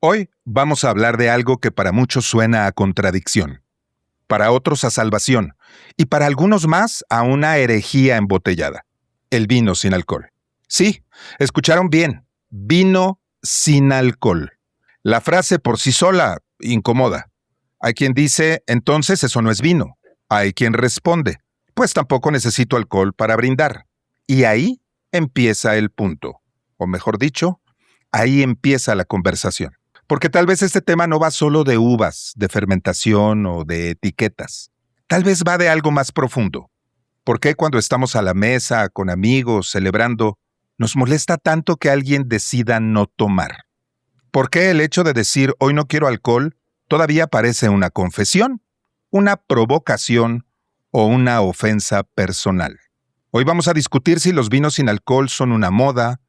Hoy vamos a hablar de algo que para muchos suena a contradicción, para otros a salvación y para algunos más a una herejía embotellada: el vino sin alcohol. Sí, escucharon bien, vino sin alcohol. La frase por sí sola incomoda. Hay quien dice, entonces eso no es vino. Hay quien responde, pues tampoco necesito alcohol para brindar. Y ahí empieza el punto. O mejor dicho, ahí empieza la conversación. Porque tal vez este tema no va solo de uvas, de fermentación o de etiquetas. Tal vez va de algo más profundo. ¿Por qué cuando estamos a la mesa, con amigos, celebrando, nos molesta tanto que alguien decida no tomar? ¿Por qué el hecho de decir hoy no quiero alcohol todavía parece una confesión, una provocación o una ofensa personal? Hoy vamos a discutir si los vinos sin alcohol son una moda,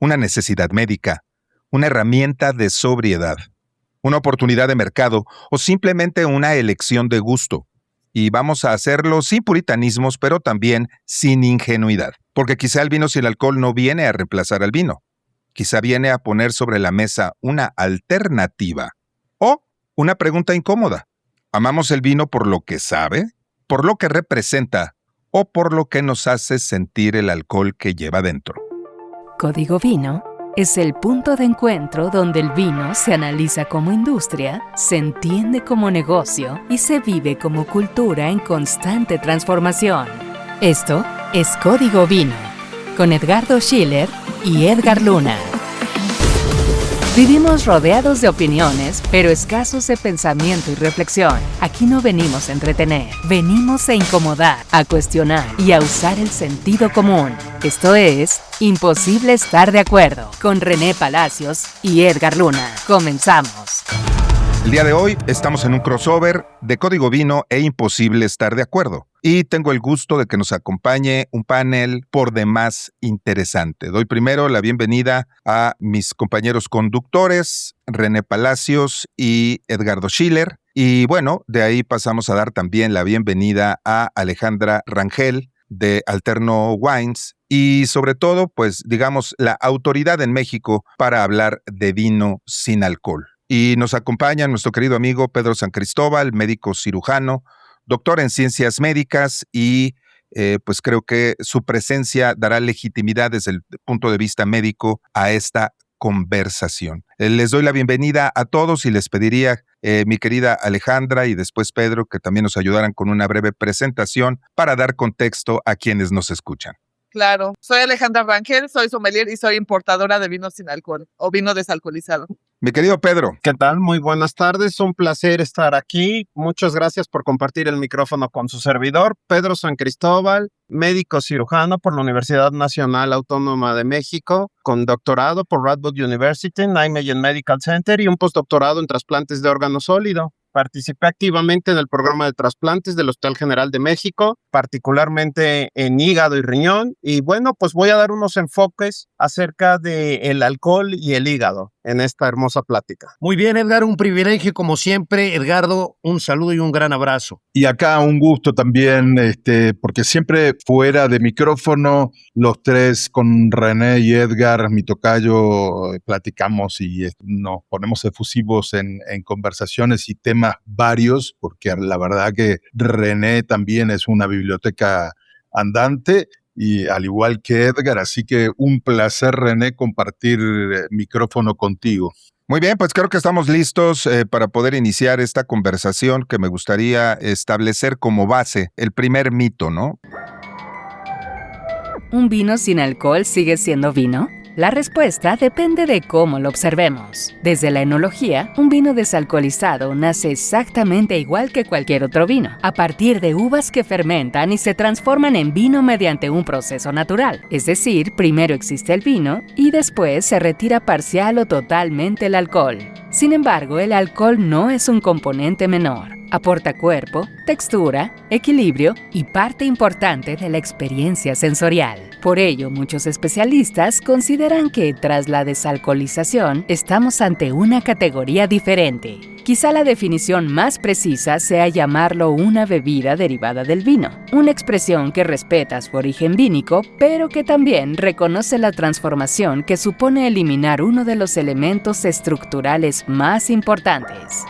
una necesidad médica, una herramienta de sobriedad, una oportunidad de mercado o simplemente una elección de gusto. Y vamos a hacerlo sin puritanismos, pero también sin ingenuidad. Porque quizá el vino sin alcohol no viene a reemplazar al vino. Quizá viene a poner sobre la mesa una alternativa o una pregunta incómoda. ¿Amamos el vino por lo que sabe, por lo que representa o por lo que nos hace sentir el alcohol que lleva dentro? Código Vino es el punto de encuentro donde el vino se analiza como industria, se entiende como negocio y se vive como cultura en constante transformación. Esto es Código Vino, con Edgardo Schiller y Edgar Luna. Vivimos rodeados de opiniones, pero escasos de pensamiento y reflexión. Aquí no venimos a entretener, venimos a incomodar, a cuestionar y a usar el sentido común. Esto es Imposible Estar de Acuerdo, con René Palacios y Edgar Luna. Comenzamos. El día de hoy estamos en un crossover de Código Vino e Imposible Estar de Acuerdo. Y tengo el gusto de que nos acompañe un panel por demás interesante. Doy primero la bienvenida a mis compañeros conductores, René Palacios y Edgardo Schiller. Y bueno, de ahí pasamos a dar también la bienvenida a Alejandra Rangel de Alterno Wines y sobre todo, pues digamos, la autoridad en México para hablar de vino sin alcohol. Y nos acompaña nuestro querido amigo Pedro San Cristóbal, médico cirujano, doctor en ciencias médicas y pues creo que su presencia dará legitimidad desde el punto de vista médico a esta conversación. Les doy la bienvenida a todos y les pediría, mi querida Alejandra y después Pedro, que también nos ayudaran con una breve presentación para dar contexto a quienes nos escuchan. Claro, soy Alejandra Rangel, soy sommelier y soy importadora de vino sin alcohol o vino desalcoholizado. Mi querido Pedro. ¿Qué tal? Muy buenas tardes, un placer estar aquí. Muchas gracias por compartir el micrófono con su servidor, Pedro San Cristóbal, médico cirujano por la Universidad Nacional Autónoma de México, con doctorado por Radboud University, Nijmegen Medical Center y un postdoctorado en trasplantes de órgano sólido. Participé activamente en el programa de trasplantes del Hospital General de México, particularmente en hígado y riñón. Y bueno, pues voy a dar unos enfoques acerca del alcohol y el hígado en esta hermosa plática. Muy bien, Edgar, un privilegio como siempre. Edgardo, un saludo y un gran abrazo. Y acá un gusto también, porque siempre fuera de micrófono, los tres con René y Edgar, mi tocayo, platicamos y nos ponemos efusivos en conversaciones y temas varios, porque la verdad que René también es una biblioteca andante, y al igual que Edgar, así que un placer, René, compartir micrófono contigo. Muy bien, pues creo que estamos listos para poder iniciar esta conversación que me gustaría establecer como base el primer mito, ¿no? ¿Un vino sin alcohol sigue siendo vino? La respuesta depende de cómo lo observemos. Desde la enología, un vino desalcoholizado nace exactamente igual que cualquier otro vino, a partir de uvas que fermentan y se transforman en vino mediante un proceso natural. Es decir, primero existe el vino y después se retira parcial o totalmente el alcohol. Sin embargo, el alcohol no es un componente menor. Aporta cuerpo, textura, equilibrio y parte importante de la experiencia sensorial. Por ello, muchos especialistas consideran que tras la desalcoholización estamos ante una categoría diferente. Quizá la definición más precisa sea llamarlo una bebida derivada del vino, una expresión que respeta su origen vínico, pero que también reconoce la transformación que supone eliminar uno de los elementos estructurales más importantes.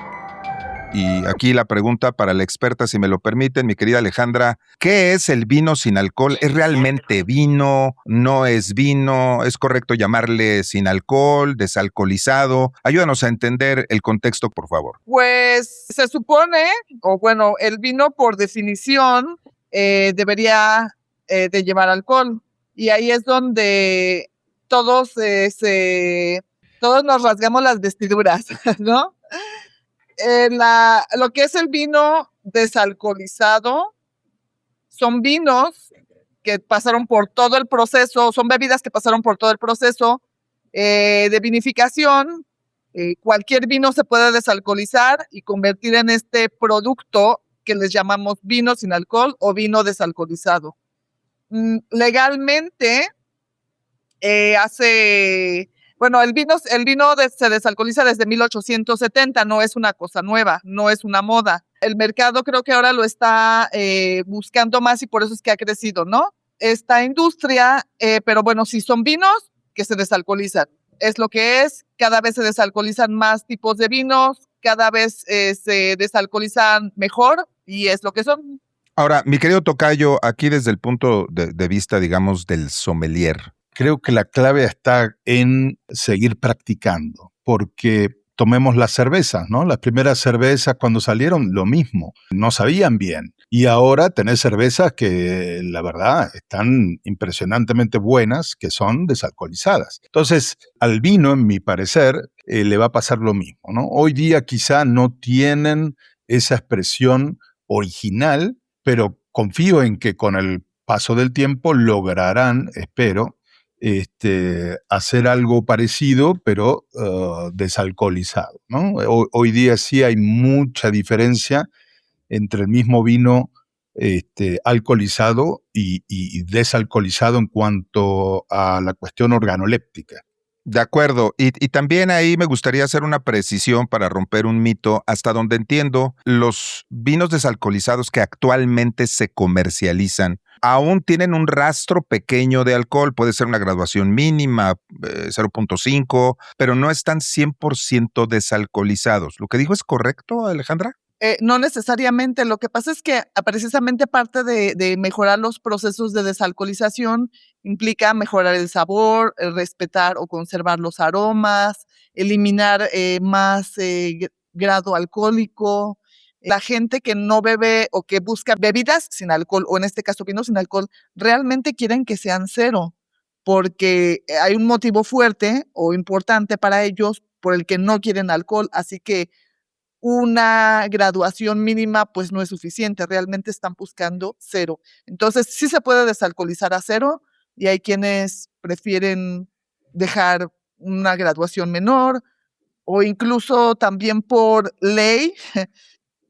Y aquí la pregunta para la experta, si me lo permiten, mi querida Alejandra, ¿qué es el vino sin alcohol? ¿Es realmente vino? ¿No es vino? ¿Es correcto llamarle sin alcohol, desalcoholizado? Ayúdanos a entender el contexto, por favor. Pues se supone, o bueno, el vino por definición debería de llevar alcohol. Y ahí es donde todos nos rasgamos las vestiduras, ¿no? Lo que es el vino desalcoholizado son vinos que pasaron por todo el proceso, son bebidas que pasaron por todo el proceso de vinificación. Cualquier vino se puede desalcoholizar y convertir en este producto que les llamamos vino sin alcohol o vino desalcoholizado. Legalmente, el vino se desalcoholiza desde 1870, no es una cosa nueva, no es una moda. El mercado creo que ahora lo está buscando más y por eso es que ha crecido, ¿no? Esta industria, pero bueno, sí son vinos que se desalcoholizan. Es lo que es, cada vez se desalcoholizan más tipos de vinos, cada vez se desalcoholizan mejor y es lo que son. Ahora, mi querido tocayo, aquí desde el punto de vista, digamos, del sommelier, creo que la clave está en seguir practicando, porque tomemos las cervezas, ¿no? Las primeras cervezas cuando salieron, lo mismo, no sabían bien. Y ahora tenés cervezas que, la verdad, están impresionantemente buenas, que son desalcoholizadas. Entonces, al vino, en mi parecer, le va a pasar lo mismo, ¿no? Hoy día quizá no tienen esa expresión original, pero confío en que con el paso del tiempo lograrán, espero, hacer algo parecido, pero desalcoholizado, ¿no? Hoy día sí hay mucha diferencia entre el mismo vino alcoholizado y desalcoholizado en cuanto a la cuestión organoléptica. De acuerdo, y también ahí me gustaría hacer una precisión para romper un mito. Hasta donde entiendo, los vinos desalcoholizados que actualmente se comercializan aún tienen un rastro pequeño de alcohol, puede ser una graduación mínima, 0.5, pero no están 100% desalcoholizados. ¿Lo que dijo es correcto, Alejandra? No necesariamente. Lo que pasa es que precisamente parte de mejorar los procesos de desalcoholización implica mejorar el sabor, respetar o conservar los aromas, eliminar más grado alcohólico. La gente que no bebe o que busca bebidas sin alcohol, o en este caso vino sin alcohol, realmente quieren que sean cero, porque hay un motivo fuerte o importante para ellos por el que no quieren alcohol, así que una graduación mínima pues no es suficiente, realmente están buscando cero. Entonces sí se puede desalcoholizar a cero y hay quienes prefieren dejar una graduación menor o incluso también por ley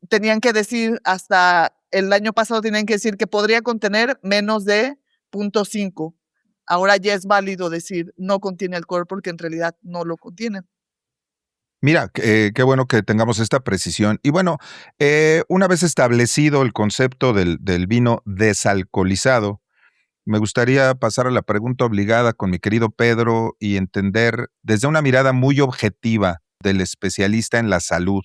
tenían que decir hasta el año pasado tenían que decir que podría contener menos de 0.5. Ahora ya es válido decir no contiene alcohol porque en realidad no lo contienen. Mira, qué bueno que tengamos esta precisión. Y bueno, una vez establecido el concepto del vino desalcoholizado, me gustaría pasar a la pregunta obligada con mi querido Pedro y entender desde una mirada muy objetiva del especialista en la salud,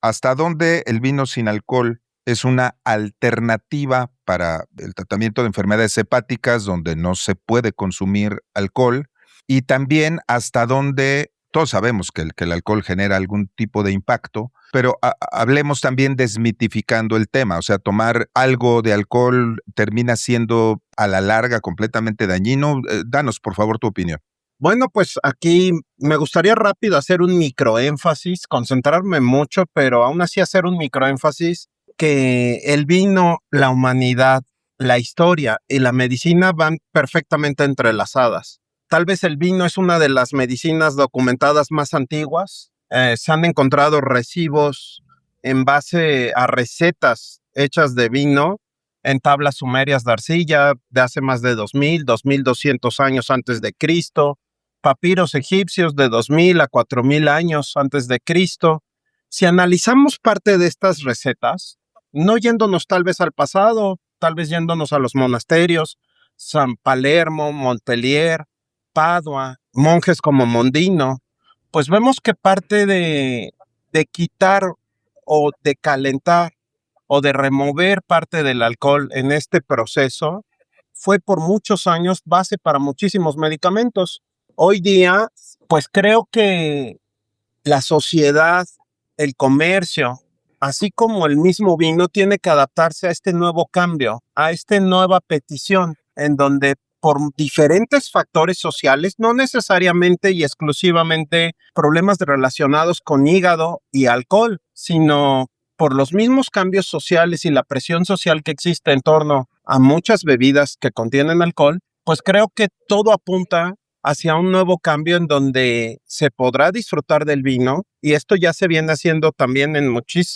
hasta dónde el vino sin alcohol es una alternativa para el tratamiento de enfermedades hepáticas donde no se puede consumir alcohol y también hasta dónde todos sabemos que el alcohol genera algún tipo de impacto, pero hablemos también desmitificando el tema. O sea, tomar algo de alcohol termina siendo a la larga completamente dañino. Danos, por favor, tu opinión. Bueno, pues aquí me gustaría rápido hacer un microénfasis, concentrarme mucho, pero aún así hacer un microénfasis que el vino, la humanidad, la historia y la medicina van perfectamente entrelazadas. Tal vez el vino es una de las medicinas documentadas más antiguas. Se han encontrado recibos en base a recetas hechas de vino en tablas sumerias de arcilla de hace más de 2,200 años antes de Cristo, papiros egipcios de 2,000 a 4,000 años antes de Cristo, Si analizamos parte de estas recetas, no yéndonos tal vez al pasado, tal vez yéndonos a los monasterios, San Palermo, Montpellier, Padua, monjes como Mondino, pues vemos que parte de quitar o de calentar o de remover parte del alcohol en este proceso fue por muchos años base para muchísimos medicamentos. Hoy día, pues creo que la sociedad, el comercio, así como el mismo vino, tiene que adaptarse a este nuevo cambio, a esta nueva petición, en donde por diferentes factores sociales, no necesariamente y exclusivamente problemas relacionados con hígado y alcohol, sino por los mismos cambios sociales y la presión social que existe en torno a muchas bebidas que contienen alcohol, pues creo que todo apunta hacia un nuevo cambio en donde se podrá disfrutar del vino, y esto ya se viene haciendo también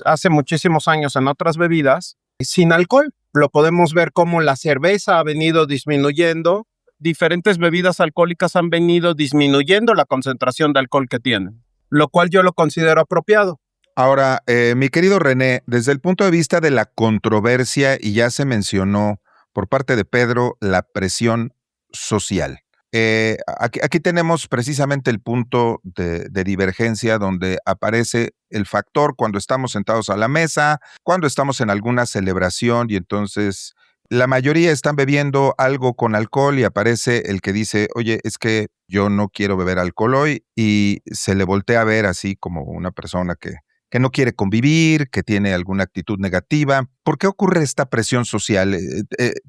hace muchísimos años en otras bebidas, sin alcohol. Lo podemos ver como la cerveza ha venido disminuyendo, diferentes bebidas alcohólicas han venido disminuyendo la concentración de alcohol que tienen, lo cual yo lo considero apropiado. Ahora, mi querido René, desde el punto de vista de la controversia, y ya se mencionó por parte de Pedro, la presión social. Aquí tenemos precisamente el punto de divergencia donde aparece el factor cuando estamos sentados a la mesa, cuando estamos en alguna celebración y entonces la mayoría están bebiendo algo con alcohol y aparece el que dice, oye, es que yo no quiero beber alcohol hoy, y se le voltea a ver así como una persona que no quiere convivir, que tiene alguna actitud negativa. ¿Por qué ocurre esta presión social?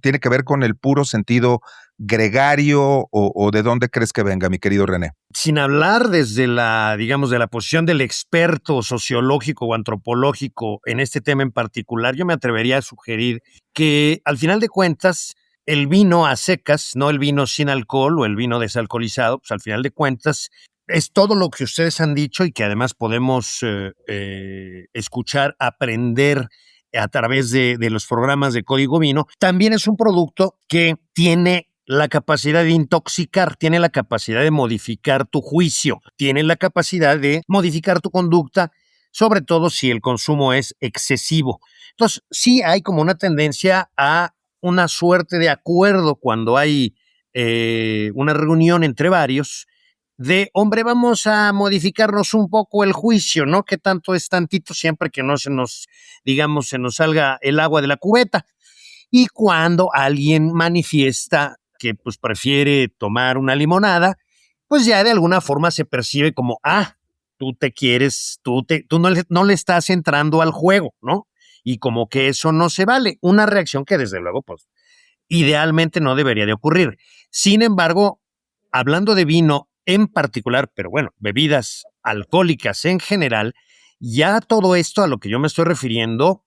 ¿Tiene que ver con el puro sentido gregario o de dónde crees que venga, mi querido René? Sin hablar desde la, digamos, de la posición del experto sociológico o antropológico en este tema en particular, yo me atrevería a sugerir que al final de cuentas el vino a secas, no el vino sin alcohol o el vino desalcoholizado, pues al final de cuentas es todo lo que ustedes han dicho y que además podemos escuchar, aprender a través de los programas de Código Vino. También es un producto que tiene la capacidad de intoxicar, tiene la capacidad de modificar tu juicio, tiene la capacidad de modificar tu conducta, sobre todo si el consumo es excesivo. Entonces, sí hay como una tendencia a una suerte de acuerdo cuando hay una reunión entre varios, de, hombre, vamos a modificarnos un poco el juicio, ¿no? Que tanto es tantito, siempre que no se nos, digamos, se nos salga el agua de la cubeta. Y cuando alguien manifiesta que pues prefiere tomar una limonada, pues ya de alguna forma se percibe como, tú te quieres, tú no le estás entrando al juego, ¿no? Y como que eso no se vale. Una reacción que desde luego, pues, idealmente no debería de ocurrir. Sin embargo, hablando de vino en particular, pero bueno, bebidas alcohólicas en general, ya todo esto a lo que yo me estoy refiriendo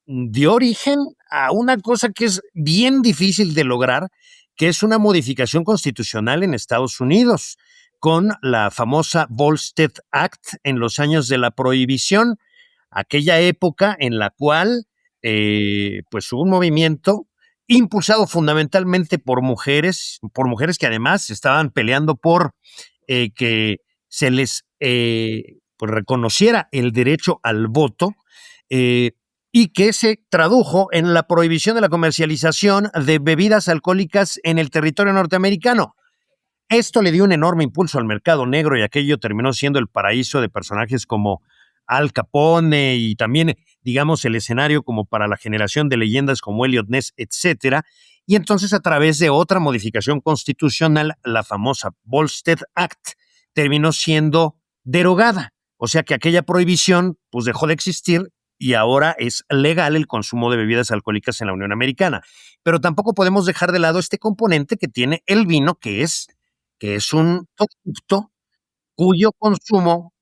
dio origen a una cosa que es bien difícil de lograr, que es una modificación constitucional en Estados Unidos, con la famosa Volstead Act en los años de la Prohibición, aquella época en la cual pues hubo un movimiento impulsado fundamentalmente por mujeres que además estaban peleando por que se les pues reconociera el derecho al voto, y que se tradujo en la prohibición de la comercialización de bebidas alcohólicas en el territorio norteamericano. Esto le dio un enorme impulso al mercado negro y aquello terminó siendo el paraíso de personajes como Al Capone y también, digamos, el escenario como para la generación de leyendas como Elliot Ness, etcétera. Y entonces, a través de otra modificación constitucional, la famosa Volstead Act terminó siendo derogada. O sea que aquella prohibición pues dejó de existir y ahora es legal el consumo de bebidas alcohólicas en la Unión Americana. Pero tampoco podemos dejar de lado este componente que tiene el vino, que es un producto cuyo consumo,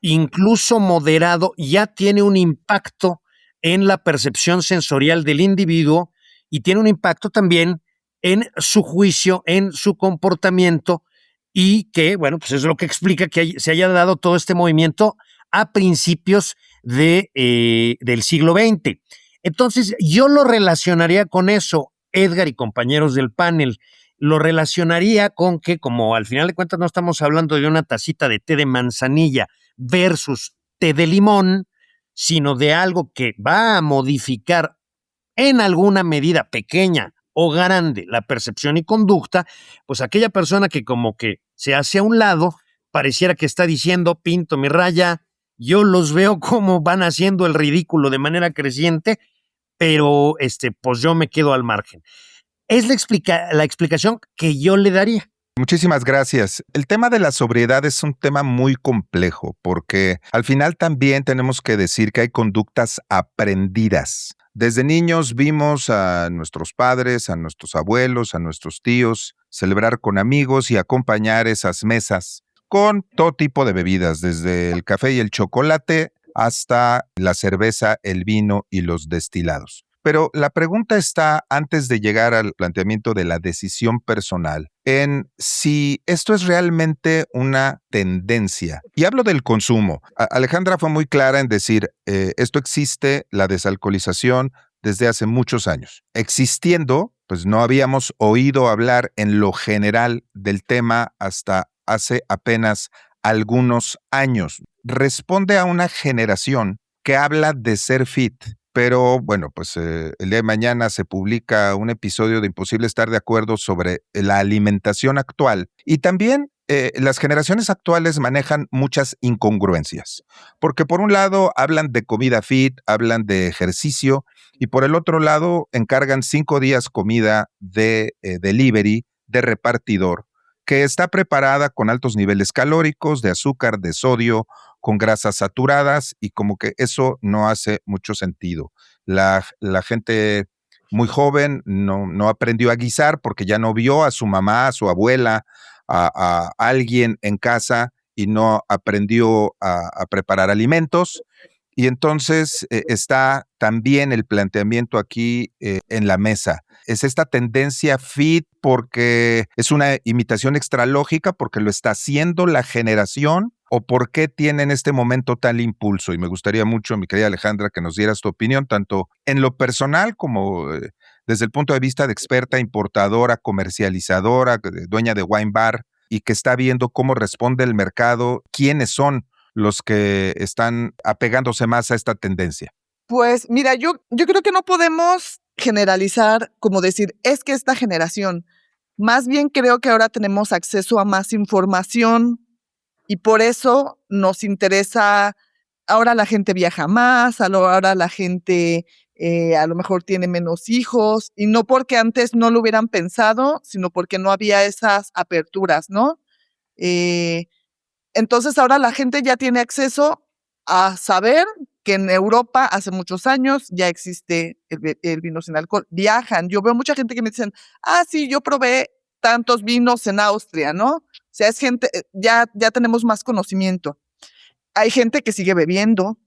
incluso moderado, ya tiene un impacto en la percepción sensorial del individuo y tiene un impacto también en su juicio, en su comportamiento, y que, bueno, pues es lo que explica que se haya dado todo este movimiento a principios del siglo XX. Entonces, yo lo relacionaría con eso, Edgar y compañeros del panel, lo relacionaría con que, como al final de cuentas no estamos hablando de una tacita de té de manzanilla versus té de limón, sino de algo que va a modificar en alguna medida pequeña o grande la percepción y conducta, pues aquella persona que como que se hace a un lado, pareciera que está diciendo, pinto mi raya, yo los veo como van haciendo el ridículo de manera creciente, pero pues yo me quedo al margen. Es la explicación que yo le daría. Muchísimas gracias. El tema de la sobriedad es un tema muy complejo porque al final también tenemos que decir que hay conductas aprendidas. Desde niños vimos a nuestros padres, a nuestros abuelos, a nuestros tíos celebrar con amigos y acompañar esas mesas con todo tipo de bebidas, desde el café y el chocolate hasta la cerveza, el vino y los destilados. Pero la pregunta está, antes de llegar al planteamiento de la decisión personal, en si esto es realmente una tendencia. Y hablo del consumo. Alejandra fue muy clara en decir, esto existe, la desalcoholización, desde hace muchos años. Existiendo, pues no habíamos oído hablar en lo general del tema hasta hace apenas algunos años. Responde a una generación que habla de ser fit. Pero bueno, pues el día de mañana se publica un episodio de Imposible Estar de Acuerdo sobre la alimentación actual. Y también las generaciones actuales manejan muchas incongruencias. Porque por un lado hablan de comida fit, hablan de ejercicio, y por el otro lado encargan 5 días comida de delivery, de repartidor, que está preparada con altos niveles calóricos, de azúcar, de sodio, con grasas saturadas, y como que eso no hace mucho sentido. La gente muy joven no aprendió a guisar porque ya no vio a su mamá, a su abuela, a alguien en casa y no aprendió a preparar alimentos. Y entonces está también el planteamiento aquí en la mesa. Es esta tendencia fit porque es una imitación extralógica, porque lo está haciendo la generación, o por qué tiene en este momento tal impulso. Y me gustaría mucho, mi querida Alejandra, que nos dieras tu opinión, tanto en lo personal como desde el punto de vista de experta importadora, comercializadora, dueña de wine bar, y que está viendo cómo responde el mercado, quiénes son los que están apegándose más a esta tendencia. Pues mira, yo creo que no podemos generalizar, como decir, es que esta generación, más bien creo que ahora tenemos acceso a más información y por eso nos interesa, ahora la gente viaja más, ahora la gente a lo mejor tiene menos hijos, y no porque antes no lo hubieran pensado, sino porque no había esas aperturas, ¿no? Entonces ahora la gente ya tiene acceso a saber que en Europa hace muchos años ya existe el vino sin alcohol. Viajan. Yo veo mucha gente que me dicen, sí, yo probé tantos vinos en Austria, ¿no? O sea, es gente, ya tenemos más conocimiento. Hay gente que sigue bebiendo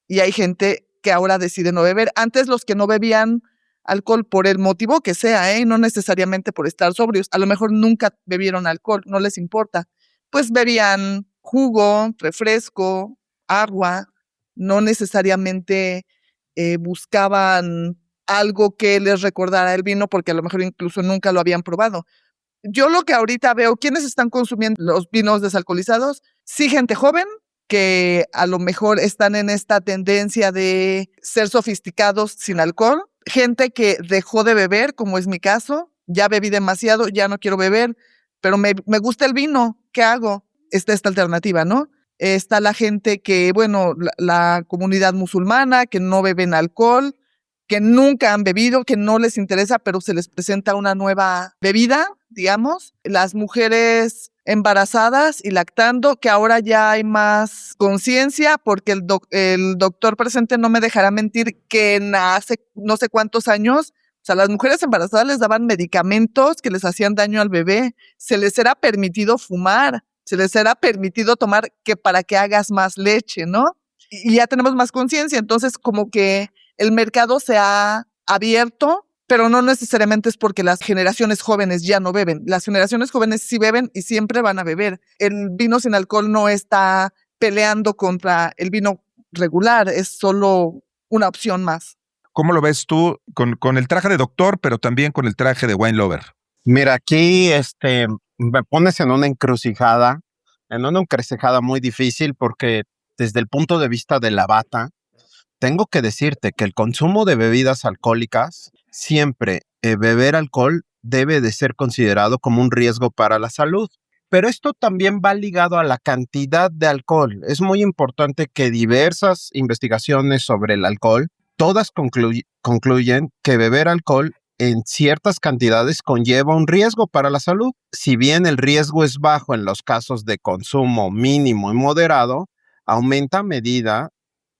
y hay gente que ahora decide no beber. Antes los que no bebían alcohol por el motivo que sea, no necesariamente por estar sobrios, a lo mejor nunca bebieron alcohol, no les importa, pues bebían jugo, refresco, agua, no necesariamente buscaban algo que les recordara el vino porque a lo mejor incluso nunca lo habían probado. Yo lo que ahorita veo, ¿quiénes están consumiendo los vinos desalcoholizados? Sí, gente joven que a lo mejor están en esta tendencia de ser sofisticados sin alcohol, gente que dejó de beber, como es mi caso, ya bebí demasiado, ya no quiero beber, pero me gusta el vino, ¿qué hago? Está esta alternativa, ¿no? Está la gente que, bueno, la comunidad musulmana, que no beben alcohol, que nunca han bebido, que no les interesa, pero se les presenta una nueva bebida, digamos. Las mujeres embarazadas y lactando, que ahora ya hay más conciencia, porque el doctor presente no me dejará mentir que hace no sé cuántos años, o sea, las mujeres embarazadas les daban medicamentos que les hacían daño al bebé, se les era permitido fumar, se les era permitido tomar que para que hagas más leche, ¿no? Y ya tenemos más conciencia, entonces como que el mercado se ha abierto, pero no necesariamente es porque las generaciones jóvenes ya no beben. Las generaciones jóvenes sí beben y siempre van a beber. El vino sin alcohol no está peleando contra el vino regular, es solo una opción más. ¿Cómo lo ves tú con el traje de doctor, pero también con el traje de wine lover? Mira, aquí me pones en una encrucijada muy difícil porque desde el punto de vista de la bata, tengo que decirte que el consumo de bebidas alcohólicas, siempre beber alcohol debe de ser considerado como un riesgo para la salud. Pero esto también va ligado a la cantidad de alcohol. Es muy importante que diversas investigaciones sobre el alcohol, todas concluyen que beber alcohol en ciertas cantidades conlleva un riesgo para la salud. Si bien el riesgo es bajo en los casos de consumo mínimo y moderado, aumenta a medida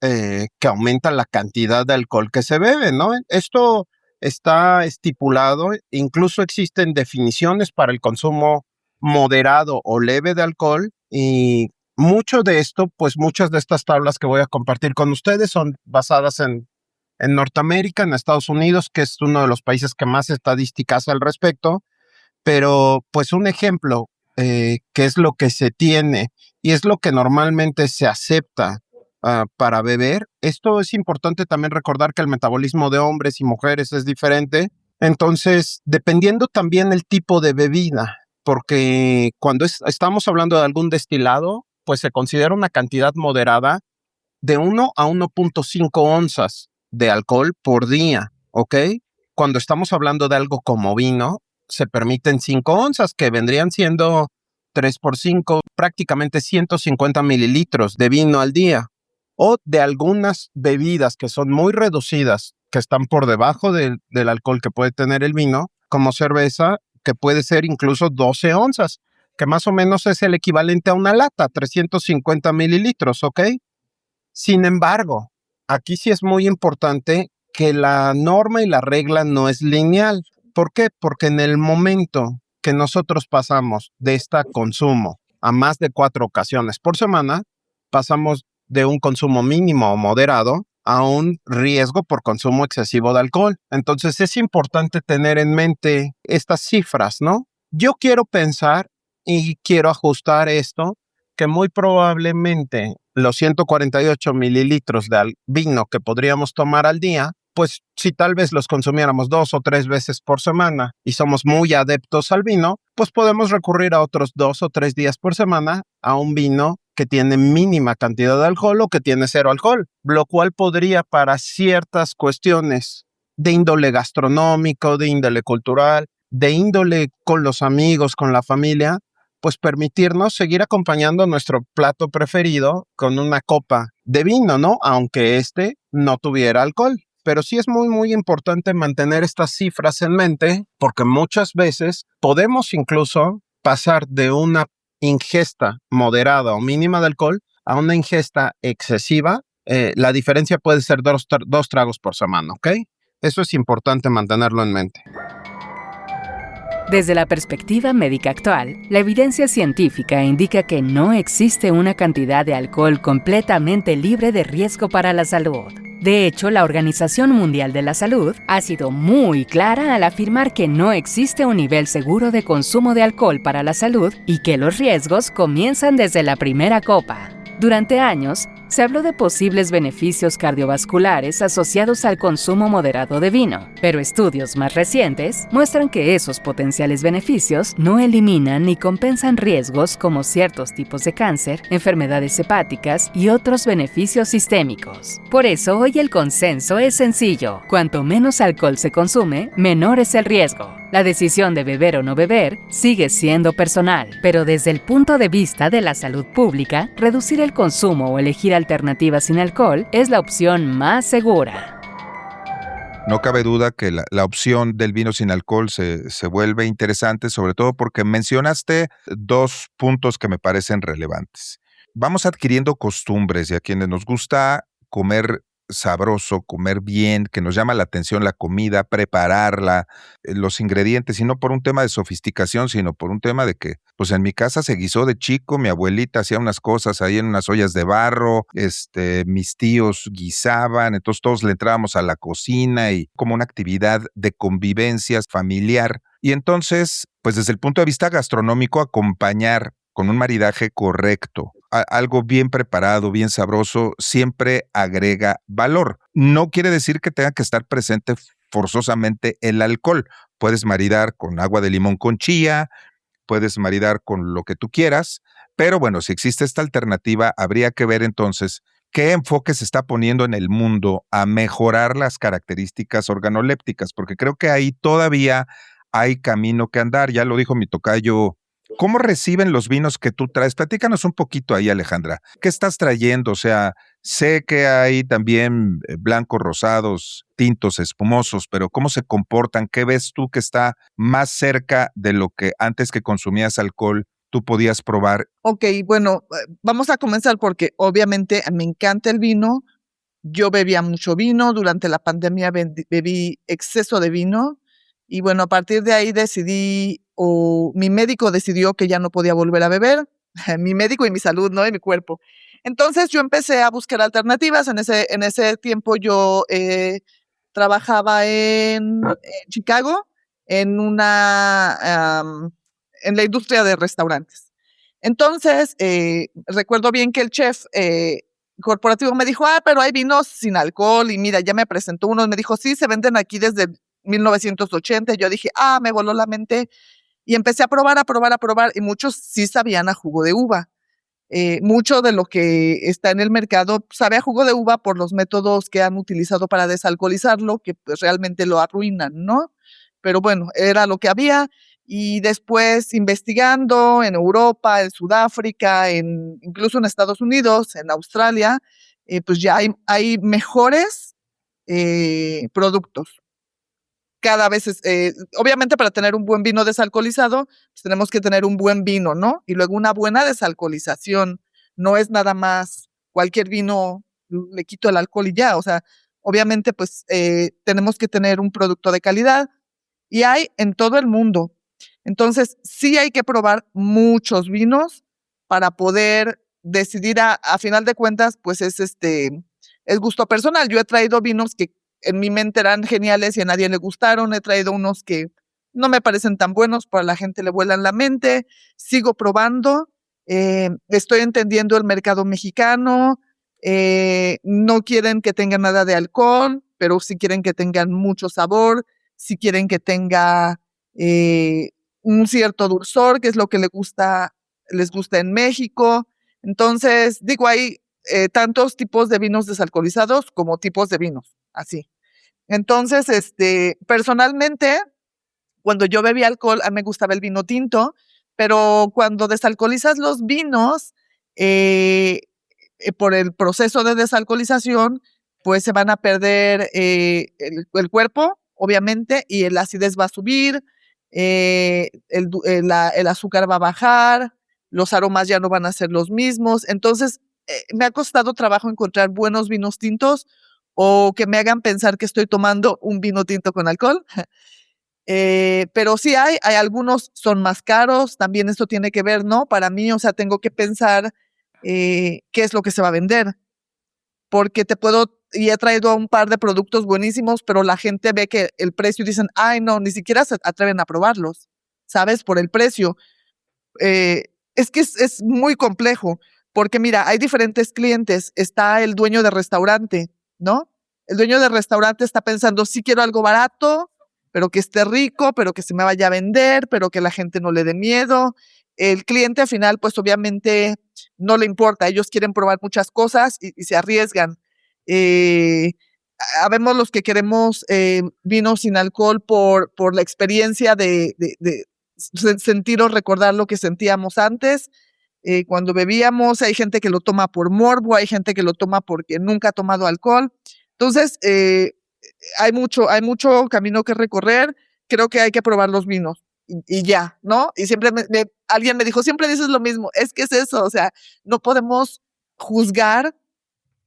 que aumenta la cantidad de alcohol que se bebe, ¿no? Esto está estipulado, incluso existen definiciones para el consumo moderado o leve de alcohol, y mucho de esto, pues muchas de estas tablas que voy a compartir con ustedes son basadas en Norteamérica, en Estados Unidos, que es uno de los países que más estadísticas al respecto, pero pues un ejemplo que es lo que se tiene y es lo que normalmente se acepta para beber. Esto es importante también recordar que el metabolismo de hombres y mujeres es diferente, entonces dependiendo también el tipo de bebida, porque cuando estamos hablando de algún destilado, pues se considera una cantidad moderada de 1 a 1.5 onzas de alcohol por día, ¿ok? Cuando estamos hablando de algo como vino, se permiten 5 onzas, que vendrían siendo 3 por 5, prácticamente 150 mililitros de vino al día. O de algunas bebidas que son muy reducidas, que están por debajo del alcohol que puede tener el vino, como cerveza, que puede ser incluso 12 onzas, que más o menos es el equivalente a una lata, 350 mililitros, ¿ok? Sin embargo, aquí sí es muy importante que la norma y la regla no es lineal. ¿Por qué? Porque en el momento que nosotros pasamos de este consumo a más de 4 ocasiones por semana, pasamos de un consumo mínimo o moderado a un riesgo por consumo excesivo de alcohol. Entonces es importante tener en mente estas cifras, ¿no? Yo quiero pensar y quiero ajustar esto, que muy probablemente los 148 mililitros de vino que podríamos tomar al día, pues si tal vez los consumiéramos 2 o 3 veces por semana y somos muy adeptos al vino, pues podemos recurrir a otros 2 o 3 días por semana a un vino que tiene mínima cantidad de alcohol o que tiene 0 alcohol, lo cual podría para ciertas cuestiones de índole gastronómico, de índole cultural, de índole con los amigos, con la familia, pues permitirnos seguir acompañando nuestro plato preferido con una copa de vino, ¿no? Aunque este no tuviera alcohol. Pero sí es muy, muy importante mantener estas cifras en mente, porque muchas veces podemos incluso pasar de una ingesta moderada o mínima de alcohol a una ingesta excesiva. La diferencia puede ser 2 tragos por semana, ¿ok? Eso es importante mantenerlo en mente. Desde la perspectiva médica actual, la evidencia científica indica que no existe una cantidad de alcohol completamente libre de riesgo para la salud. De hecho, la Organización Mundial de la Salud ha sido muy clara al afirmar que no existe un nivel seguro de consumo de alcohol para la salud y que los riesgos comienzan desde la primera copa. Durante años, se habló de posibles beneficios cardiovasculares asociados al consumo moderado de vino, pero estudios más recientes muestran que esos potenciales beneficios no eliminan ni compensan riesgos como ciertos tipos de cáncer, enfermedades hepáticas y otros beneficios sistémicos. Por eso, hoy el consenso es sencillo: cuanto menos alcohol se consume, menor es el riesgo. La decisión de beber o no beber sigue siendo personal, pero desde el punto de vista de la salud pública, reducir el consumo o elegir alternativas sin alcohol es la opción más segura. No cabe duda que la opción del vino sin alcohol se vuelve interesante, sobre todo porque mencionaste 2 puntos que me parecen relevantes. Vamos adquiriendo costumbres y a quienes nos gusta comer sabroso, comer bien, que nos llama la atención la comida, prepararla, los ingredientes, y no por un tema de sofisticación, sino por un tema de que, pues en mi casa se guisó de chico, mi abuelita hacía unas cosas ahí en unas ollas de barro, mis tíos guisaban, entonces todos le entrábamos a la cocina y como una actividad de convivencia familiar. Y entonces, pues desde el punto de vista gastronómico, acompañar con un maridaje correcto, algo bien preparado, bien sabroso, siempre agrega valor. No quiere decir que tenga que estar presente forzosamente el alcohol. Puedes maridar con agua de limón con chía, puedes maridar con lo que tú quieras, Pero bueno, si existe esta alternativa, habría que ver entonces qué enfoque se está poniendo en el mundo a mejorar las características organolépticas, porque creo que ahí todavía hay camino que andar. Ya lo dijo mi tocayo. ¿Cómo reciben los vinos que tú traes? Platícanos un poquito ahí, Alejandra. ¿Qué estás trayendo? O sea, sé que hay también blancos, rosados, tintos, espumosos, pero ¿cómo se comportan? ¿Qué ves tú que está más cerca de lo que antes que consumías alcohol tú podías probar? Ok, bueno, vamos a comenzar porque obviamente me encanta el vino. Yo bebía mucho vino, durante la pandemia bebí exceso de vino y bueno, a partir de ahí mi médico decidió que ya no podía volver a beber, mi médico y mi salud, ¿no? Y mi cuerpo. Entonces yo empecé a buscar alternativas. En ese tiempo yo trabajaba en Chicago en la industria de restaurantes. Entonces, recuerdo bien que el chef corporativo me dijo, pero hay vinos sin alcohol y mira, ya me presentó unos, me dijo, sí, se venden aquí desde 1980. Y yo dije, me voló la mente y empecé a probar y muchos sí sabían a jugo de uva. Mucho de lo que está en el mercado sabe a jugo de uva por los métodos que han utilizado para desalcoholizarlo, que pues realmente lo arruinan, ¿no? Pero bueno, era lo que había. Y después investigando en Europa, en Sudáfrica, incluso en Estados Unidos, en Australia, pues ya hay mejores productos. Cada vez obviamente para tener un buen vino desalcoholizado, pues tenemos que tener un buen vino, ¿no? Y luego una buena desalcoholización. No es nada más cualquier vino, le quito el alcohol y ya. O sea, obviamente pues tenemos que tener un producto de calidad y hay en todo el mundo. Entonces, sí hay que probar muchos vinos para poder decidir a final de cuentas, pues es gusto personal. Yo he traído vinos que en mi mente eran geniales y a nadie le gustaron. He traído unos que no me parecen tan buenos, para la gente le vuelan la mente. Sigo probando, estoy entendiendo el mercado mexicano. No quieren que tenga nada de alcohol, pero sí quieren que tengan mucho sabor, sí quieren que tenga un cierto dulzor, que es lo que les gusta en México. Entonces, digo, hay tantos tipos de vinos desalcoholizados como tipos de vinos, así. Entonces, personalmente, cuando yo bebía alcohol, a mí me gustaba el vino tinto, pero cuando desalcoholizas los vinos, por el proceso de desalcoholización, pues se van a perder el cuerpo, obviamente, y la acidez va a subir, el azúcar va a bajar, los aromas ya no van a ser los mismos. Entonces, me ha costado trabajo encontrar buenos vinos tintos o que me hagan pensar que estoy tomando un vino tinto con alcohol. Pero sí hay algunos son más caros, también esto tiene que ver, ¿no? Para mí, o sea, tengo que pensar qué es lo que se va a vender, porque y he traído un par de productos buenísimos, pero la gente ve que el precio y dicen, ay, no, ni siquiera se atreven a probarlos, ¿sabes? Por el precio. Es que es muy complejo, porque mira, hay diferentes clientes. Está el dueño de restaurante, ¿no? El dueño de restaurante está pensando, sí quiero algo barato, pero que esté rico, pero que se me vaya a vender, pero que la gente no le dé miedo. El cliente al final, pues obviamente no le importa. Ellos quieren probar muchas cosas y se arriesgan. Habemos los que queremos vino sin alcohol por la experiencia de sentir o recordar lo que sentíamos antes. Cuando bebíamos, hay gente que lo toma por morbo, hay gente que lo toma porque nunca ha tomado alcohol. Entonces, hay mucho camino que recorrer. Creo que hay que probar los vinos y ya, ¿no? Y siempre alguien me dijo, siempre dices lo mismo. Es que es eso, o sea, no podemos juzgar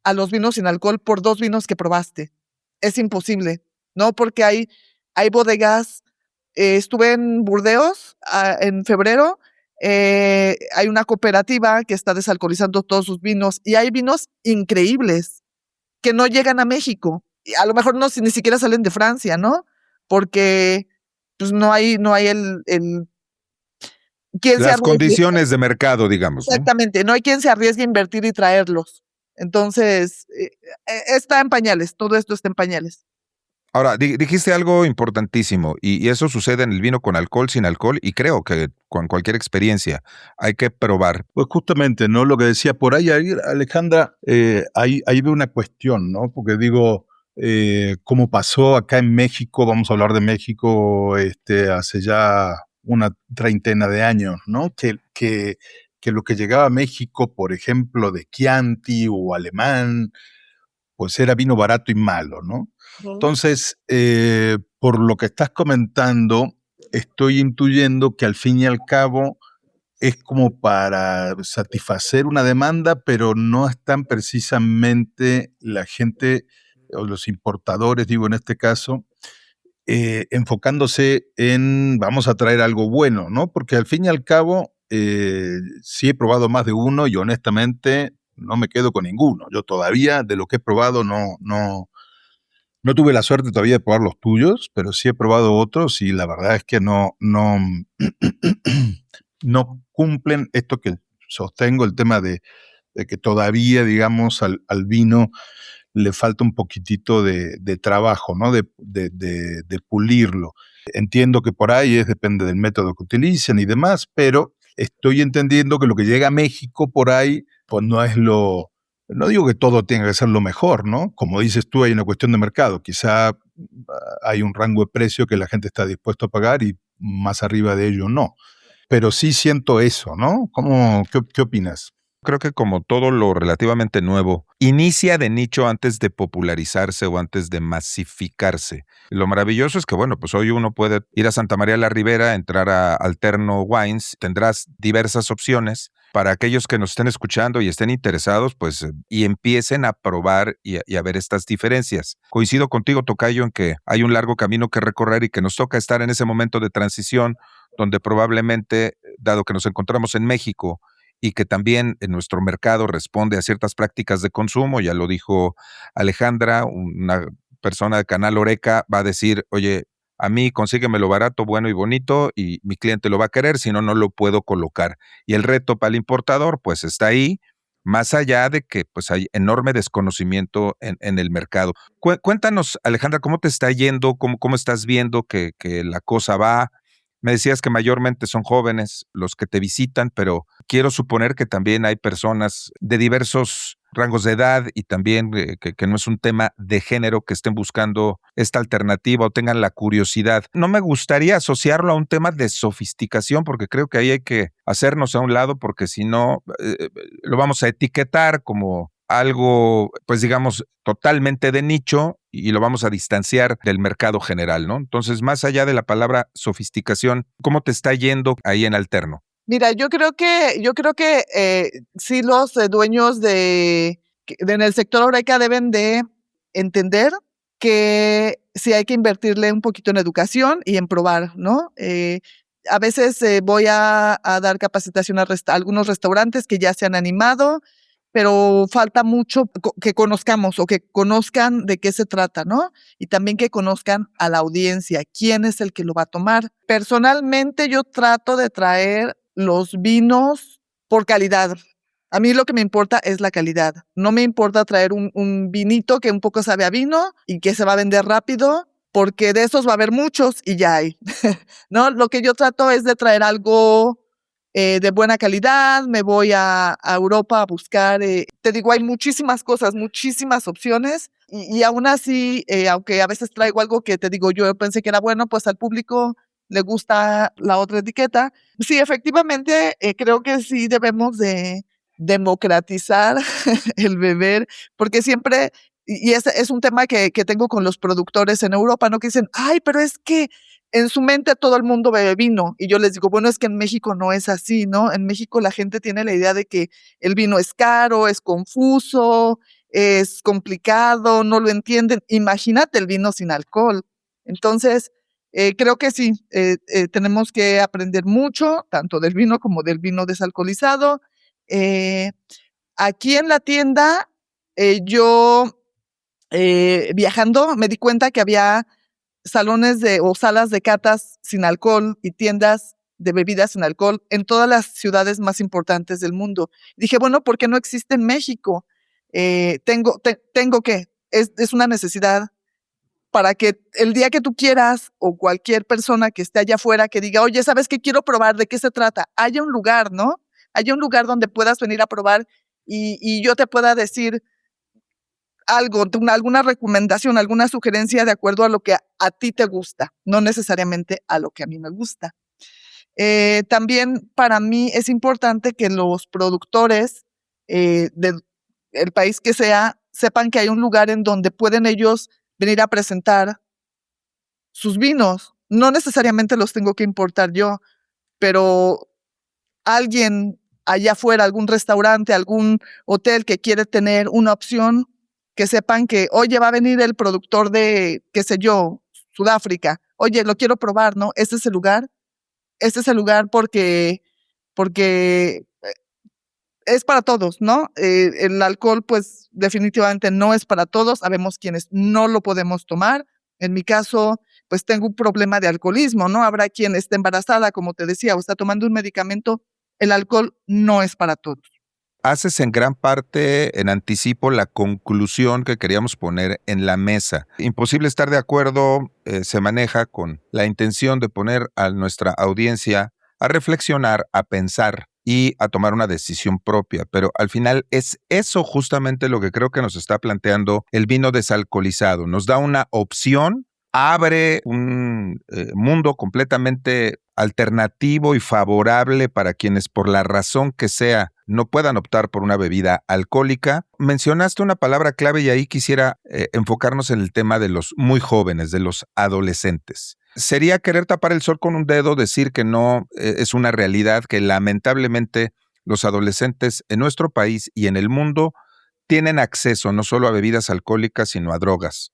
a los vinos sin alcohol por 2 vinos que probaste. Es imposible, ¿no? Porque hay bodegas. Estuve en Burdeos en febrero. Hay una cooperativa que está desalcoholizando todos sus vinos y hay vinos increíbles que no llegan a México. Y a lo mejor ni siquiera salen de Francia, ¿no? Porque pues no hay quien se Las arriesgue. condiciones de mercado, digamos, ¿no? Exactamente, no hay quien se arriesgue a invertir y traerlos. Entonces, está en pañales, todo esto está en pañales. Ahora, dijiste algo importantísimo y eso sucede en el vino con alcohol, sin alcohol y creo que con cualquier experiencia hay que probar. Pues justamente, ¿no? Lo que decía por ahí, Alejandra, ahí veo una cuestión, ¿no? Porque digo, como pasó acá en México, vamos a hablar de México hace ya una treintena de años, ¿no? Que lo que llegaba a México, por ejemplo, de Chianti o alemán, pues era vino barato y malo, ¿no? Entonces, por lo que estás comentando, estoy intuyendo que al fin y al cabo es como para satisfacer una demanda, pero no están precisamente la gente o los importadores, digo en este caso, enfocándose en vamos a traer algo bueno, ¿no? Porque al fin y al cabo, sí he probado más de uno y honestamente no me quedo con ninguno. Yo todavía de lo que he probado no tuve la suerte todavía de probar los tuyos, pero sí he probado otros y la verdad es que no cumplen esto que sostengo, el tema de que todavía, digamos, al vino le falta un poquitito de trabajo, ¿no? De pulirlo. Entiendo que por ahí depende del método que utilicen y demás, pero estoy entendiendo que lo que llega a México por ahí, pues no digo que todo tenga que ser lo mejor, ¿no? Como dices tú, hay una cuestión de mercado. Quizá hay un rango de precio que la gente está dispuesto a pagar y más arriba de ello no. Pero sí siento eso, ¿no? ¿Qué opinas? Creo que como todo lo relativamente nuevo, inicia de nicho antes de popularizarse o antes de masificarse. Lo maravilloso es que, bueno, pues hoy uno puede ir a Santa María la Ribera, entrar a Alterno Wines, tendrás diversas opciones para aquellos que nos estén escuchando y estén interesados, pues, y empiecen a probar y a ver estas diferencias. Coincido contigo, tocayo, en que hay un largo camino que recorrer y que nos toca estar en ese momento de transición donde probablemente, dado que nos encontramos en México, y que también en nuestro mercado responde a ciertas prácticas de consumo, ya lo dijo Alejandra, una persona de Canal Oreca va a decir, oye, a mí consíguemelo barato, bueno y bonito, y mi cliente lo va a querer, si no, no lo puedo colocar. Y el reto para el importador, pues está ahí, más allá de que pues hay enorme desconocimiento en el mercado. Cuéntanos, Alejandra, ¿cómo te está yendo? ¿Cómo estás viendo que la cosa va? Me decías que mayormente son jóvenes los que te visitan, pero quiero suponer que también hay personas de diversos rangos de edad y también que no es un tema de género que estén buscando esta alternativa o tengan la curiosidad. No me gustaría asociarlo a un tema de sofisticación porque creo que ahí hay que hacernos a un lado porque si no lo vamos a etiquetar como algo, pues digamos, totalmente de nicho y lo vamos a distanciar del mercado general, ¿no? Entonces, más allá de la palabra sofisticación, ¿cómo te está yendo ahí en Alterno? Mira, yo creo que sí los dueños en el sector Oreca deben de entender que sí hay que invertirle un poquito en educación y en probar, ¿no? A veces voy a dar capacitación a algunos restaurantes que ya se han animado, pero falta mucho que conozcamos o que conozcan de qué se trata, ¿no? Y también que conozcan a la audiencia, quién es el que lo va a tomar. Personalmente yo trato de traer los vinos por calidad. A mí lo que me importa es la calidad. No me importa traer un vinito que un poco sabe a vino y que se va a vender rápido, porque de esos va a haber muchos y ya hay. ¿No? Lo que yo trato es de traer algo de buena calidad. Me voy a Europa a buscar, te digo, hay muchísimas cosas, muchísimas opciones y aún así, aunque a veces traigo algo que te digo, yo pensé que era bueno, pues al público le gusta la otra etiqueta. Sí, efectivamente, creo que sí debemos de democratizar el beber, porque siempre, y es un tema que tengo con los productores en Europa, ¿no? Que dicen, ay, pero es que en su mente todo el mundo bebe vino. Y yo les digo, bueno, es que en México no es así, ¿no? En México la gente tiene la idea de que el vino es caro, es confuso, es complicado, no lo entienden. Imagínate el vino sin alcohol. Entonces, creo que sí, tenemos que aprender mucho, tanto del vino como del vino desalcoholizado. Aquí en la tienda, yo viajando me di cuenta que había salones o salas de catas sin alcohol y tiendas de bebidas sin alcohol en todas las ciudades más importantes del mundo. Dije, bueno, ¿por qué no existe en México? Tengo que, es una necesidad para que el día que tú quieras o cualquier persona que esté allá afuera que diga, oye, ¿sabes qué? Quiero probar, ¿de qué se trata? Haya un lugar, ¿no? Haya un lugar donde puedas venir a probar y yo te pueda decir algo, alguna recomendación, alguna sugerencia de acuerdo a lo que a ti te gusta, no necesariamente a lo que a mí me gusta. También para mí es importante que los productores del país que sea sepan que hay un lugar en donde pueden ellos venir a presentar sus vinos. No necesariamente los tengo que importar yo, pero alguien allá afuera, algún restaurante, algún hotel que quiere tener una opción, que sepan que, oye, va a venir el productor de, qué sé yo, Sudáfrica. Oye, lo quiero probar, ¿no? Este es el lugar porque es para todos, ¿no? El alcohol, pues, definitivamente no es para todos. Sabemos quienes no lo podemos tomar. En mi caso, pues, tengo un problema de alcoholismo, ¿no? Habrá quien esté embarazada, como te decía, o está tomando un medicamento. El alcohol no es para todos. Haces en gran parte en anticipo la conclusión que queríamos poner en la mesa. Imposible estar de acuerdo, se maneja con la intención de poner a nuestra audiencia a reflexionar, a pensar y a tomar una decisión propia. Pero al final es eso justamente lo que creo que nos está planteando el vino desalcoholizado. Nos da una opción, abre un mundo completamente alternativo y favorable para quienes por la razón que sea no puedan optar por una bebida alcohólica. Mencionaste una palabra clave y ahí quisiera enfocarnos en el tema de los muy jóvenes, de los adolescentes. Sería querer tapar el sol con un dedo, decir que no es una realidad, que lamentablemente los adolescentes en nuestro país y en el mundo tienen acceso no solo a bebidas alcohólicas, sino a drogas.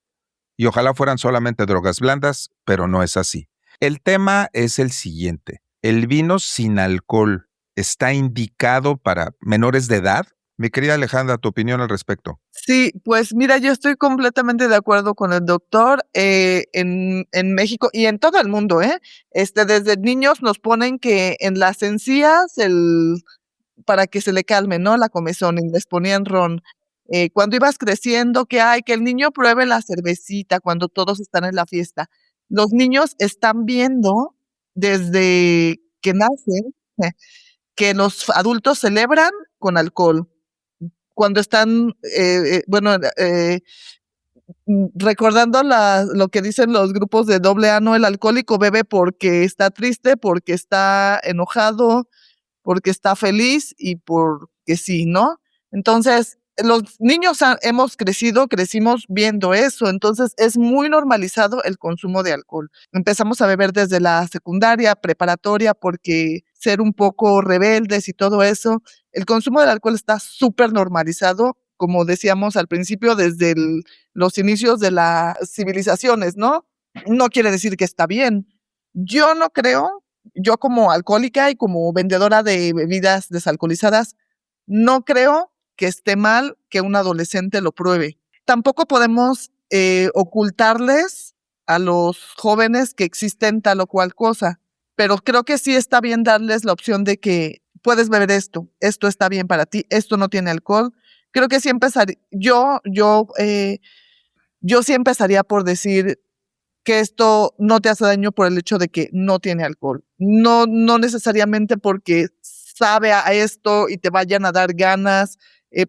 Y ojalá fueran solamente drogas blandas, pero no es así. El tema es el siguiente. ¿El vino sin alcohol está indicado para menores de edad? Mi querida Alejandra, tu opinión al respecto. Sí, pues mira, yo estoy completamente de acuerdo con el doctor. En México y en todo el mundo, desde niños nos ponen que en las encías, para que se le calme, ¿no? La comezón, y les ponían ron. Cuando ibas creciendo, que el niño pruebe la cervecita cuando todos están en la fiesta. Los niños están viendo desde que nacen que los adultos celebran con alcohol. Cuando están, recordando lo que dicen los grupos de AA, ¿no? El alcohólico bebe porque está triste, porque está enojado, porque está feliz y porque sí, ¿no? Entonces, los niños crecimos viendo eso, entonces es muy normalizado el consumo de alcohol. Empezamos a beber desde la secundaria, preparatoria, porque ser un poco rebeldes y todo eso. El consumo del alcohol está súper normalizado, como decíamos al principio, desde los inicios de las civilizaciones, ¿no? No quiere decir que está bien. Yo no creo, yo como alcohólica y como vendedora de bebidas desalcoholizadas, no creo que esté mal que un adolescente lo pruebe. Tampoco podemos ocultarles a los jóvenes que existen tal o cual cosa, pero creo que sí está bien darles la opción de que puedes beber esto está bien para ti, esto no tiene alcohol. Creo que sí empezaría, yo sí empezaría por decir que esto no te hace daño por el hecho de que no tiene alcohol. No necesariamente porque sabe a esto y te vayan a dar ganas.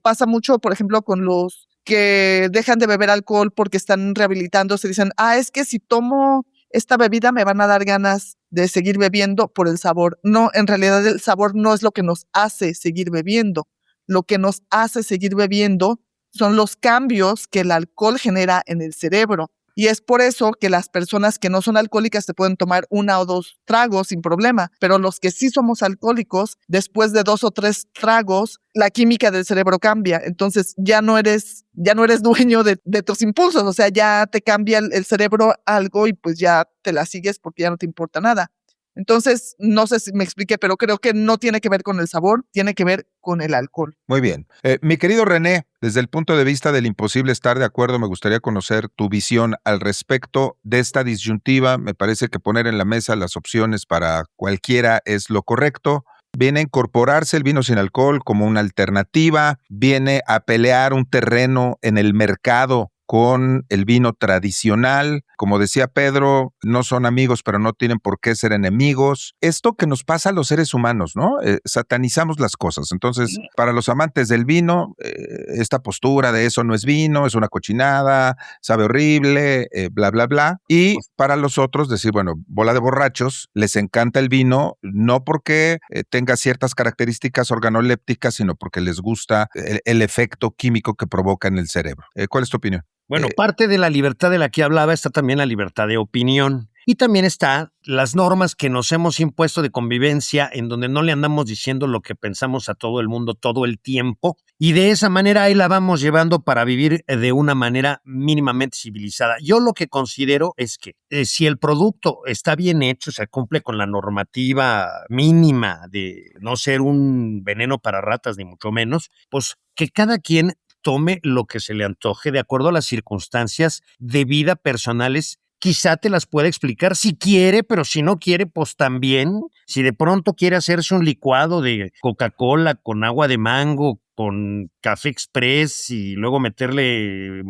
Pasa mucho, por ejemplo, con los que dejan de beber alcohol porque están rehabilitándose. Dicen, es que si tomo esta bebida me van a dar ganas de seguir bebiendo por el sabor. No, en realidad el sabor no es lo que nos hace seguir bebiendo. Lo que nos hace seguir bebiendo son los cambios que el alcohol genera en el cerebro. Y es por eso que las personas que no son alcohólicas se pueden tomar 1 o 2 tragos sin problema, pero los que sí somos alcohólicos, después de 2 o 3 tragos, la química del cerebro cambia. Entonces ya no eres dueño de tus impulsos, o sea, ya te cambia el cerebro algo y pues ya te la sigues porque ya no te importa nada. Entonces, no sé si me expliqué, pero creo que no tiene que ver con el sabor, tiene que ver con el alcohol. Muy bien. Mi querido René, desde el punto de vista del imposible estar de acuerdo, me gustaría conocer tu visión al respecto de esta disyuntiva. Me parece que poner en la mesa las opciones para cualquiera es lo correcto. Viene a incorporarse el vino sin alcohol como una alternativa, viene a pelear un terreno en el mercado con el vino tradicional. Como decía Pedro, no son amigos, pero no tienen por qué ser enemigos. Esto que nos pasa a los seres humanos, ¿no? Satanizamos las cosas. Entonces, para los amantes del vino, esta postura de eso no es vino, es una cochinada, sabe horrible, bla, bla, bla. Y para los otros, decir, bueno, bola de borrachos, les encanta el vino, no porque tenga ciertas características organolépticas, sino porque les gusta el efecto químico que provoca en el cerebro. ¿Cuál es tu opinión? Bueno, parte de la libertad de la que hablaba está también la libertad de opinión. Y también está las normas que nos hemos impuesto de convivencia, en donde no le andamos diciendo lo que pensamos a todo el mundo todo el tiempo. Y de esa manera ahí la vamos llevando para vivir de una manera mínimamente civilizada. Yo lo que considero es que si el producto está bien hecho, se cumple con la normativa mínima de no ser un veneno para ratas, ni mucho menos, pues que cada quien tome lo que se le antoje de acuerdo a las circunstancias de vida personales. Quizá te las pueda explicar si quiere, pero si no quiere, pues también. Si de pronto quiere hacerse un licuado de Coca-Cola con agua de mango, con café express y luego meterle,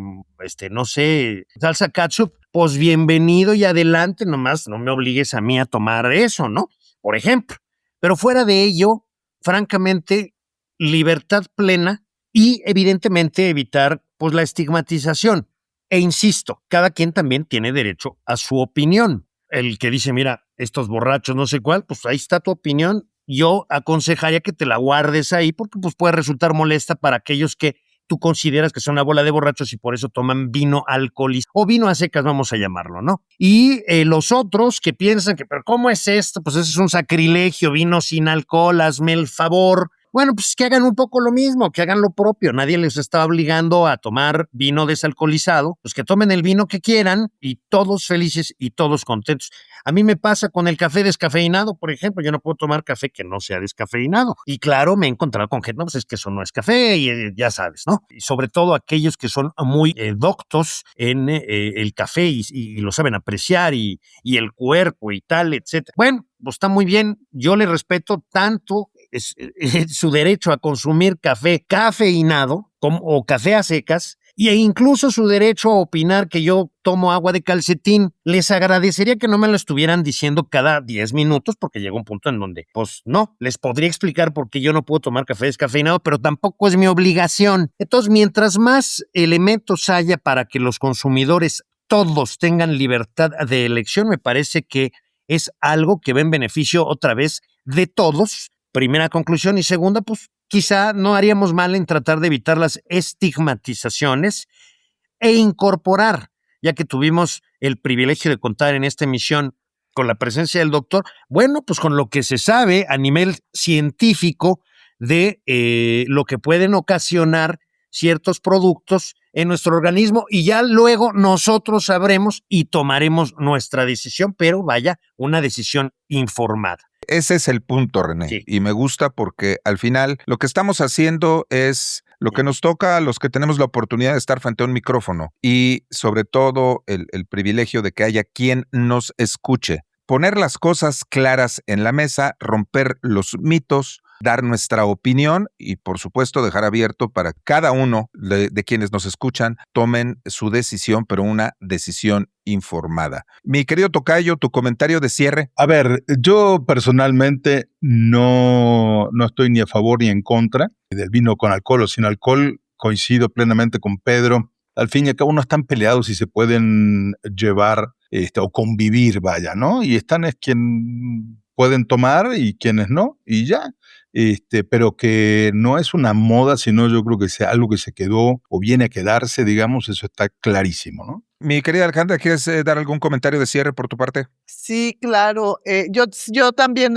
no sé, salsa ketchup, pues bienvenido y adelante, nomás no me obligues a mí a tomar eso, ¿no? Por ejemplo. Pero fuera de ello, francamente, libertad plena. Y evidentemente evitar pues la estigmatización. E insisto, cada quien también tiene derecho a su opinión. El que dice, mira, estos borrachos no sé cuál, pues ahí está tu opinión. Yo aconsejaría que te la guardes ahí porque pues puede resultar molesta para aquellos que tú consideras que son una bola de borrachos y por eso toman vino alcoholizado o vino a secas, vamos a llamarlo, ¿no? Y los otros que piensan que, pero ¿cómo es esto? Pues eso es un sacrilegio, vino sin alcohol, hazme el favor. Bueno, pues que hagan un poco lo mismo, que hagan lo propio. Nadie les está obligando a tomar vino desalcoholizado. Pues que tomen el vino que quieran y todos felices y todos contentos. A mí me pasa con el café descafeinado, por ejemplo. Yo no puedo tomar café que no sea descafeinado. Y claro, me he encontrado con gente, no, pues es que eso no es café y ya sabes, ¿no? Y sobre todo aquellos que son muy doctos en el café y lo saben apreciar y el cuerpo y tal, etcétera. Bueno, pues está muy bien. Yo le respeto tanto es su derecho a consumir café cafeinado o café a secas e incluso su derecho a opinar que yo tomo agua de calcetín. Les agradecería que no me lo estuvieran diciendo cada 10 minutos porque llega un punto en donde, pues no, les podría explicar por qué yo no puedo tomar café descafeinado, pero tampoco es mi obligación. Entonces, mientras más elementos haya para que los consumidores todos tengan libertad de elección, me parece que es algo que va en beneficio otra vez de todos. Primera conclusión. Y segunda, pues quizá no haríamos mal en tratar de evitar las estigmatizaciones e incorporar, ya que tuvimos el privilegio de contar en esta emisión con la presencia del doctor, bueno, pues con lo que se sabe a nivel científico de lo que pueden ocasionar ciertos productos en nuestro organismo y ya luego nosotros sabremos y tomaremos nuestra decisión, pero vaya, una decisión informada. Ese es el punto, René, sí. Y me gusta porque al final lo que estamos haciendo es lo que nos toca a los que tenemos la oportunidad de estar frente a un micrófono y sobre todo el privilegio de que haya quien nos escuche. Poner las cosas claras en la mesa, romper los mitos, dar nuestra opinión y, por supuesto, dejar abierto para cada uno de quienes nos escuchan tomen su decisión, pero una decisión informada. Mi querido tocayo, tu comentario de cierre. A ver, yo personalmente no estoy ni a favor ni en contra del vino con alcohol o sin alcohol. Coincido plenamente con Pedro. Al fin y al cabo no están peleados y se pueden llevar o convivir, vaya, ¿no? Y están es quien pueden tomar y quienes no, y ya. Pero que no es una moda, sino yo creo que sea algo que se quedó o viene a quedarse, digamos, eso está clarísimo, ¿no? Mi querida Alejandra, ¿quieres dar algún comentario de cierre por tu parte? Sí, claro. Yo también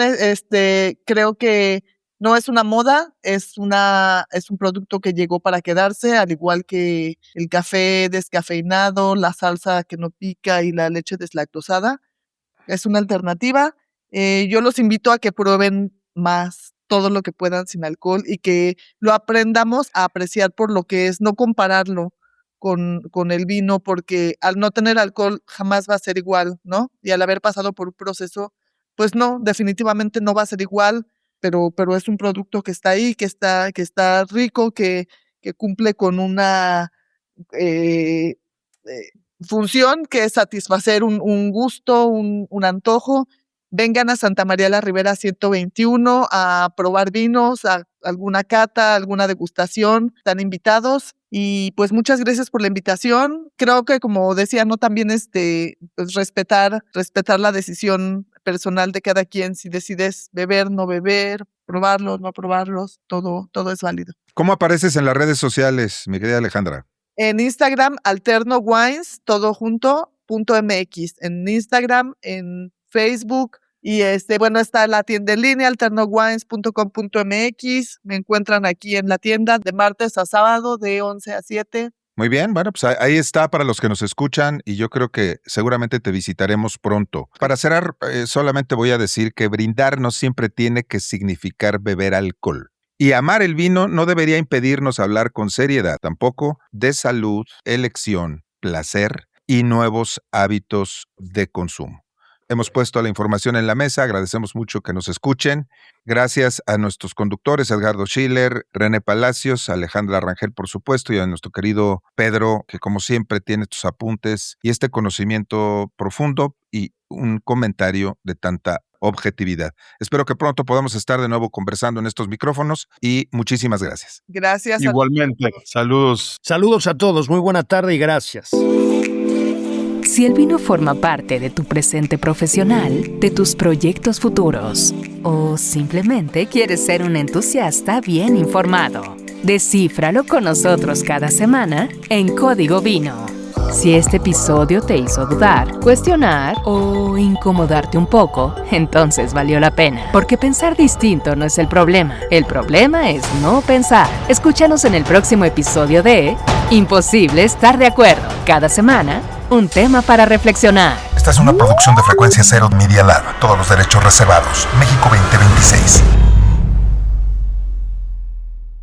creo que no es una moda, es un producto que llegó para quedarse, al igual que el café descafeinado, la salsa que no pica y la leche deslactosada. Es una alternativa. Yo los invito a que prueben más todo lo que puedan sin alcohol y que lo aprendamos a apreciar por lo que es, no compararlo con el vino, porque al no tener alcohol jamás va a ser igual, ¿no? Y al haber pasado por un proceso, pues no, definitivamente no va a ser igual, pero es un producto que está ahí, que está rico, que cumple con una función, que es satisfacer un gusto, un antojo. Vengan a Santa María la Ribera 121 a probar vinos, a alguna cata, alguna degustación. Están invitados y pues muchas gracias por la invitación. Creo que, como decía, no también pues respetar la decisión personal de cada quien, si decides beber, no beber, probarlos, no probarlos, todo es válido. ¿Cómo apareces en las redes sociales, mi querida Alejandra? En Instagram, Alterno Wines, todo junto, .mx. En Instagram, en Facebook, y bueno, está la tienda en línea, alternowines.com.mx. Me encuentran aquí en la tienda de martes a sábado, de 11 a 7. Muy bien, bueno, pues ahí está para los que nos escuchan y yo creo que seguramente te visitaremos pronto. Para cerrar, solamente voy a decir que brindar no siempre tiene que significar beber alcohol. Y amar el vino no debería impedirnos hablar con seriedad, tampoco de salud, elección, placer y nuevos hábitos de consumo. Hemos puesto la información en la mesa, agradecemos mucho que nos escuchen. Gracias a nuestros conductores, Edgardo Schiller, René Palacios, Alejandra Rangel, por supuesto, y a nuestro querido Pedro, que como siempre tiene tus apuntes y este conocimiento profundo y un comentario de tanta objetividad. Espero que pronto podamos estar de nuevo conversando en estos micrófonos y muchísimas gracias. Gracias. Igualmente, saludos. Saludos a todos, muy buena tarde y gracias. Si el vino forma parte de tu presente profesional, de tus proyectos futuros, o simplemente quieres ser un entusiasta bien informado, descífralo con nosotros cada semana en Código Vino. Si este episodio te hizo dudar, cuestionar o incomodarte un poco, entonces valió la pena. Porque pensar distinto no es el problema es no pensar. Escúchanos en el próximo episodio de Imposible Estar de Acuerdo. Cada semana, un tema para reflexionar. Esta es una producción de Frecuencia Cero Media Lab. Todos los derechos reservados. México 2026.